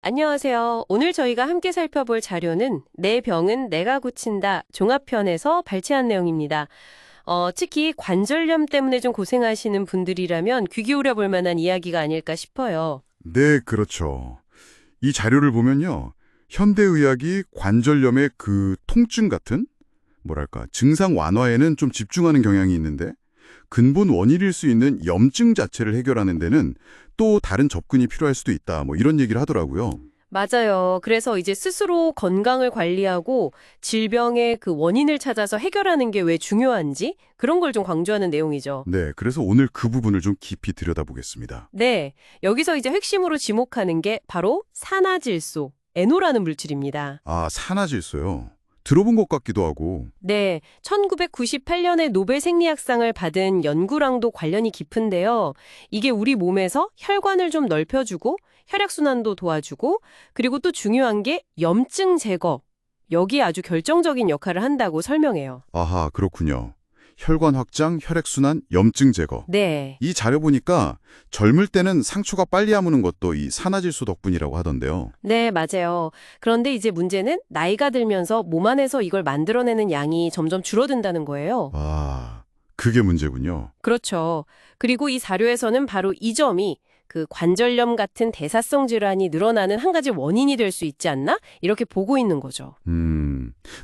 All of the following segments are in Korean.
안녕하세요. 오늘 저희가 함께 살펴볼 자료는 내 병은 내가 고친다 종합편에서 발췌한 내용입니다. 특히 관절염 때문에 좀 고생하시는 분들이라면 귀 기울여 볼 만한 이야기가 아닐까 싶어요. 네, 그렇죠. 이 자료를 보면요. 현대의학이 관절염의 그 통증 같은 뭐랄까 증상 완화에는 좀 집중하는 경향이 있는데 근본 원인일 수 있는 염증 자체를 해결하는 데는 또 다른 접근이 필요할 수도 있다. 뭐 이런 얘기를 하더라고요. 맞아요. 그래서 이제 스스로 건강을 관리하고 질병의 그 원인을 찾아서 해결하는 게 왜 중요한지 그런 걸 좀 강조하는 내용이죠. 네, 그래서 오늘 그 부분을 좀 깊이 들여다보겠습니다. 네, 여기서 이제 핵심으로 지목하는 게 바로 산화질소, 에노라는 물질입니다. 아, 산화질소요. 들어본 것 같기도 하고. 네, 1998년에 노벨 생리학상을 받은 연구랑도 관련이 깊은데요. 이게 우리 몸에서 혈관을 좀 넓혀주고 혈액순환도 도와주고 그리고 또 중요한 게 염증 제거. 여기에 아주 결정적인 역할을 한다고 설명해요. 아하, 그렇군요. 혈관 확장, 혈액순환, 염증 제거. 네, 이 자료 보니까 젊을 때는 상처가 빨리 아무는 것도 이 산화질소 덕분이라고 하던데요. 네, 맞아요. 그런데 이제 문제는 나이가 들면서 몸 안에서 이걸 만들어내는 양이 점점 줄어든다는 거예요. 아, 그게 문제군요. 그렇죠. 그리고 이 자료에서는 바로 이 점이 그 관절염 같은 대사성 질환이 늘어나는 한 가지 원인이 될 수 있지 않나? 이렇게 보고 있는 거죠.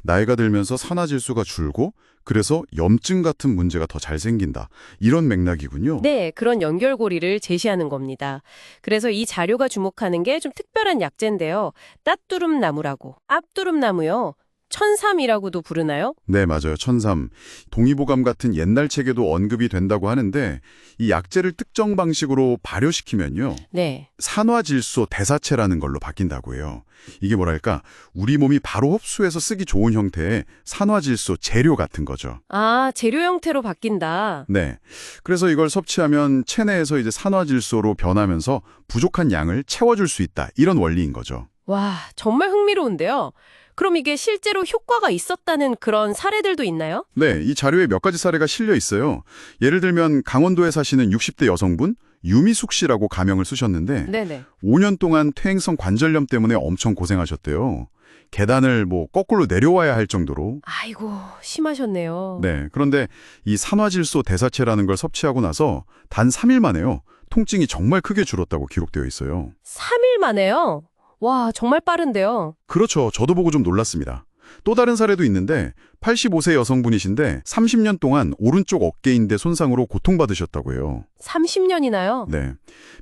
나이가 들면서 산화질소가 줄고 그래서 염증 같은 문제가 더 잘 생긴다. 이런 맥락이군요. 네, 그런 연결고리를 제시하는 겁니다. 그래서 이 자료가 주목하는 게 좀 특별한 약재인데요. 따뚜름나무라고. 앞두름나무요. 천삼이라고도 부르나요? 네, 맞아요. 천삼. 동의보감 같은 옛날 책에도 언급이 된다고 하는데 이 약재를 특정 방식으로 발효시키면요. 네. 산화질소 대사체라는 걸로 바뀐다고 해요. 이게 뭐랄까 우리 몸이 바로 흡수해서 쓰기 좋은 형태의 산화질소 재료 같은 거죠. 아, 재료 형태로 바뀐다. 네. 그래서 이걸 섭취하면 체내에서 이제 산화질소로 변하면서 부족한 양을 채워줄 수 있다. 이런 원리인 거죠. 와, 정말 흥미로운데요. 그럼 이게 실제로 효과가 있었다는 그런 사례들도 있나요? 네, 이 자료에 몇 가지 사례가 실려 있어요. 예를 들면 강원도에 사시는 60대 여성분 유미숙 씨라고 가명을 쓰셨는데 네네. 5년 동안 퇴행성 관절염 때문에 엄청 고생하셨대요. 계단을 뭐 거꾸로 내려와야 할 정도로. 아이고, 심하셨네요. 네, 그런데 이 산화질소 대사체라는 걸 섭취하고 나서 단 3일 만에요. 통증이 정말 크게 줄었다고 기록되어 있어요. 3일 만에요? 와, 정말 빠른데요. 그렇죠. 저도 보고 좀 놀랐습니다. 또 다른 사례도 있는데 85세 여성분이신데 30년 동안 오른쪽 어깨인대 손상으로 고통받으셨다고 해요. 30년이나요? 네.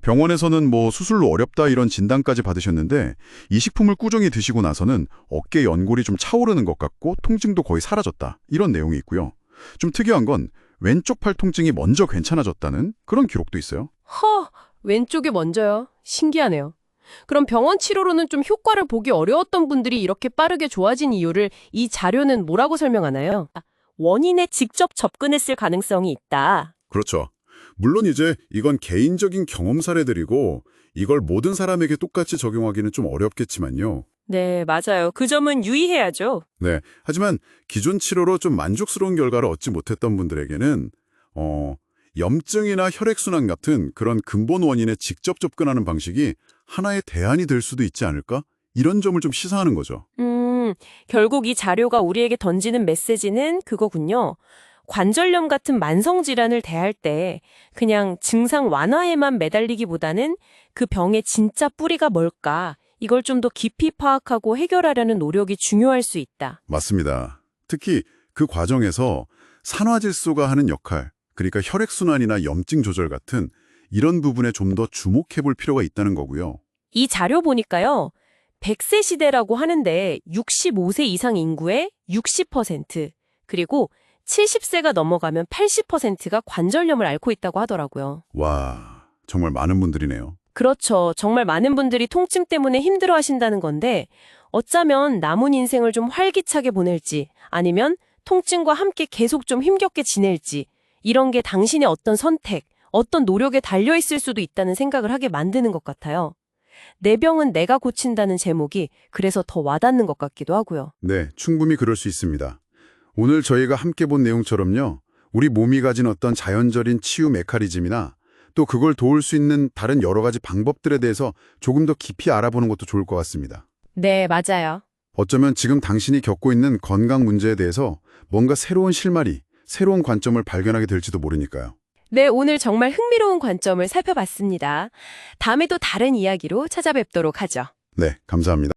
병원에서는 뭐 수술로 어렵다 이런 진단까지 받으셨는데 이 식품을 꾸준히 드시고 나서는 어깨 연골이 좀 차오르는 것 같고 통증도 거의 사라졌다. 이런 내용이 있고요. 좀 특이한 건 왼쪽 팔 통증이 먼저 괜찮아졌다는 그런 기록도 있어요. 왼쪽에 먼저요. 신기하네요. 그럼 병원 치료로는 좀 효과를 보기 어려웠던 분들이 이렇게 빠르게 좋아진 이유를 이 자료는 뭐라고 설명하나요? 원인에 직접 접근했을 가능성이 있다. 그렇죠. 물론 이제 이건 개인적인 경험 사례들이고 이걸 모든 사람에게 똑같이 적용하기는 좀 어렵겠지만요. 네, 맞아요. 그 점은 유의해야죠. 네. 하지만 기존 치료로 좀 만족스러운 결과를 얻지 못했던 분들에게는 염증이나 혈액순환 같은 그런 근본 원인에 직접 접근하는 방식이 하나의 대안이 될 수도 있지 않을까? 이런 점을 좀 시사하는 거죠. 결국 이 자료가 우리에게 던지는 메시지는 그거군요. 관절염 같은 만성질환을 대할 때 그냥 증상 완화에만 매달리기보다는 그 병의 진짜 뿌리가 뭘까, 이걸 좀 더 깊이 파악하고 해결하려는 노력이 중요할 수 있다. 맞습니다. 특히 그 과정에서 산화질소가 하는 역할, 그러니까 혈액순환이나 염증 조절 같은 이런 부분에 좀 더 주목해 볼 필요가 있다는 거고요. 이 자료 보니까요. 100세 시대라고 하는데 65세 이상 인구의 60%, 그리고 70세가 넘어가면 80%가 관절염을 앓고 있다고 하더라고요. 와, 정말 많은 분들이네요. 그렇죠. 정말 많은 분들이 통증 때문에 힘들어 하신다는 건데 어쩌면 남은 인생을 좀 활기차게 보낼지 아니면 통증과 함께 계속 좀 힘겹게 지낼지 이런 게 당신의 어떤 선택, 어떤 노력에 달려있을 수도 있다는 생각을 하게 만드는 것 같아요. 내 병은 내가 고친다는 제목이 그래서 더 와닿는 것 같기도 하고요. 네, 충분히 그럴 수 있습니다. 오늘 저희가 함께 본 내용처럼요. 우리 몸이 가진 어떤 자연적인 치유 메커니즘이나 또 그걸 도울 수 있는 다른 여러 가지 방법들에 대해서 조금 더 깊이 알아보는 것도 좋을 것 같습니다. 네, 맞아요. 어쩌면 지금 당신이 겪고 있는 건강 문제에 대해서 뭔가 새로운 실마리, 새로운 관점을 발견하게 될지도 모르니까요. 네, 오늘 정말 흥미로운 관점을 살펴봤습니다. 다음에도 다른 이야기로 찾아뵙도록 하죠. 네, 감사합니다.